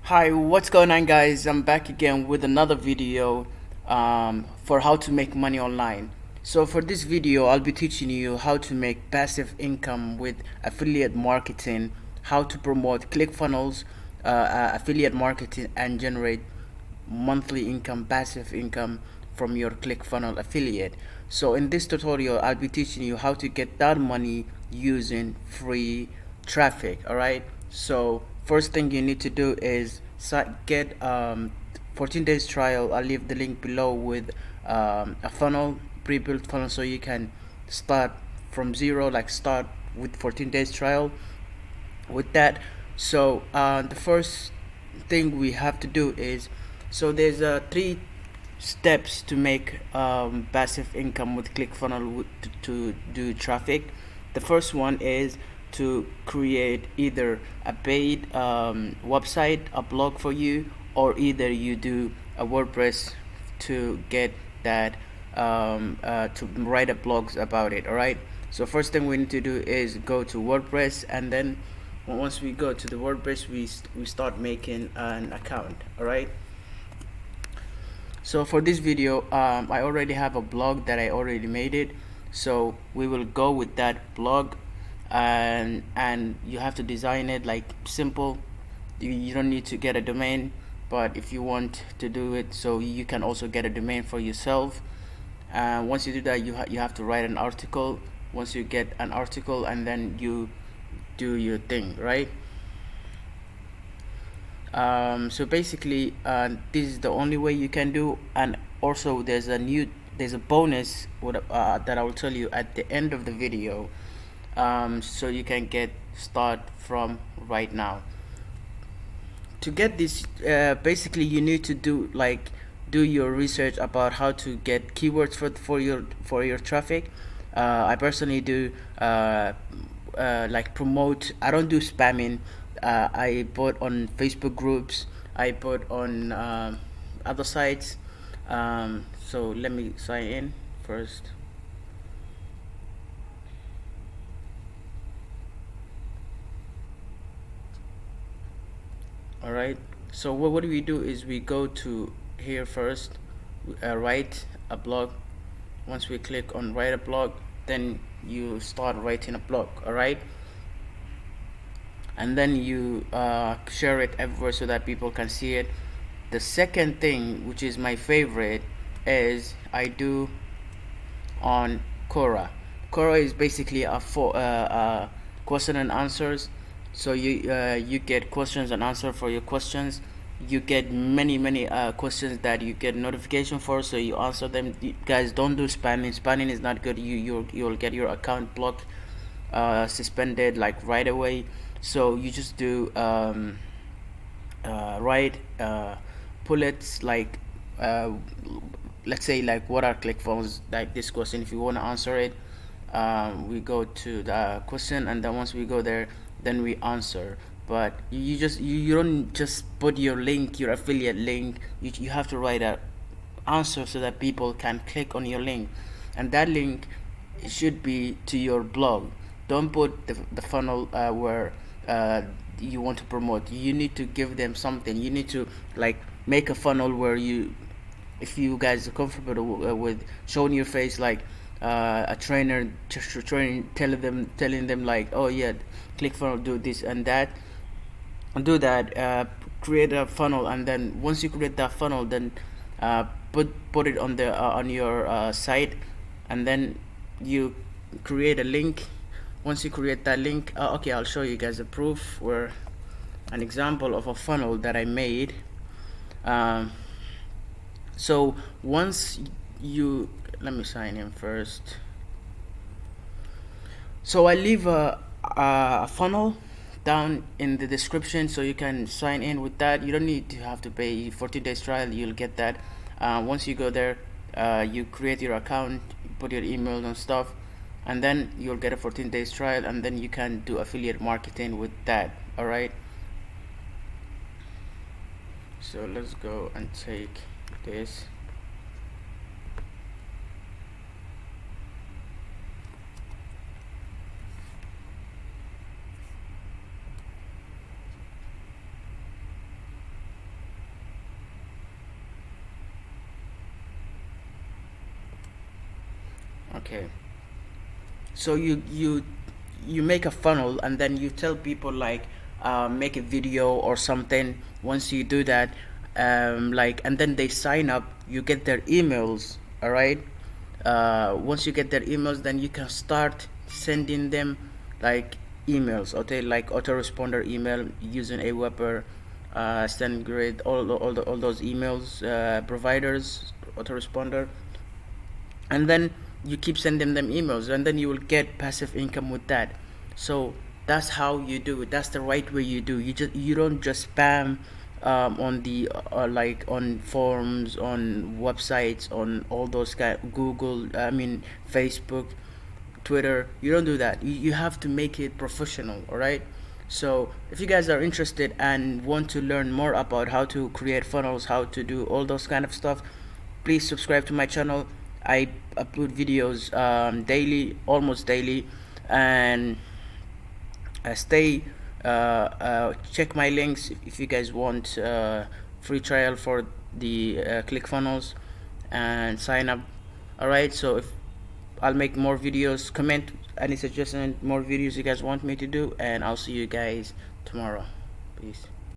Hi, what's going on, guys? I'm back again with another video for how to make money online. So for this video, I'll be teaching you how to make passive income with affiliate marketing, how to promote ClickFunnels, affiliate marketing, and generate monthly income, passive income from your ClickFunnel affiliate. So in this tutorial, I'll be teaching you how to get that money using free traffic. All right. So first thing you need to do is get 14 days trial. I'll leave the link below with a funnel, pre-built funnel, so you can start from zero, like start with 14 days trial with that. So the first thing we have to do is, so there's three steps to make passive income with ClickFunnels to do traffic. The first one is to create either a paid website, a blog for you, or either you do a WordPress to get that to write up blogs about it. All right. So first thing we need to do is go to WordPress, and then once we go to the WordPress, we start making an account. All right. So for this video, I already have a blog that I already made it. So we will go with that blog, and you have to design it like simple. You don't need to get a domain, but if you want to do it, so you can also get a domain for yourself. Once you do that, you have to write an article. Once you get an article, and then you do your thing, right? So basically, this is the only way you can do. And also there's a bonus that I will tell you at the end of the video, so you can get start from right now. To get this, basically you need to do your research about how to get keywords for your traffic. I personally do like promote. I don't do spamming. I put on Facebook groups. I put on other sites. So let me sign in first. All right. So what we do is we go to here first, write a blog. Once we click on write a blog, then you start writing a blog. All right. And then you share it everywhere so that people can see it. The second thing, which is my favorite, is I do on Quora. Quora is basically a question and answers. So you get questions and answer for your questions. You get many questions that you get notification for, so you answer them. You guys, don't do spamming. Spamming is not good. You'll get your account blocked, suspended like right away. So you just do write bullets like let's say like what are ClickFunnels, like this question. If you want to answer it, we go to the question, and then once we go there, then we answer. But you don't just put your link, your affiliate link. You have to write a answer so that people can click on your link, and that link should be to your blog. Don't put the funnel where you want to promote. You need to give them something. You need to like make a funnel where you, if you guys are comfortable with showing your face, like a trainer training, telling them like, oh yeah, ClickFunnels, do this and that, and do that. Create a funnel, and then once you create that funnel, then put it on the on your site, and then you create a link. Once you create that link, okay, I'll show you guys a proof where an example of a funnel that I made. So once you, let me sign in first. So I leave a funnel down in the description, so you can sign in with that. You don't need to have to pay 14 days trial. You'll get that. Once you go there, you create your account, put your email and stuff, and then you'll get a 14 days trial, and then you can do affiliate marketing with that. All right. So let's go and take this. Okay, so you make a funnel, and then you tell people like make a video or something. Once you do that, like, and then they sign up, you get their emails. All right, once you get their emails, then you can start sending them like emails, okay, like autoresponder email using Aweber, SendGrid, all those emails, providers, autoresponder. And then you keep sending them emails, and then you will get passive income with that. So that's how you do it. That's the right way you do. You don't just spam on the like on forums, on websites, on all those kind, Google, I mean Facebook, Twitter. You don't do that. You have to make it professional. All right. So if you guys are interested and want to learn more about how to create funnels, how to do all those kind of stuff, please subscribe to my channel. I upload videos daily, almost daily, and stay check my links if you guys want free trial for the ClickFunnels, and sign up. All right, so if I'll make more videos, comment any suggestion, more videos you guys want me to do, and I'll see you guys tomorrow. Peace.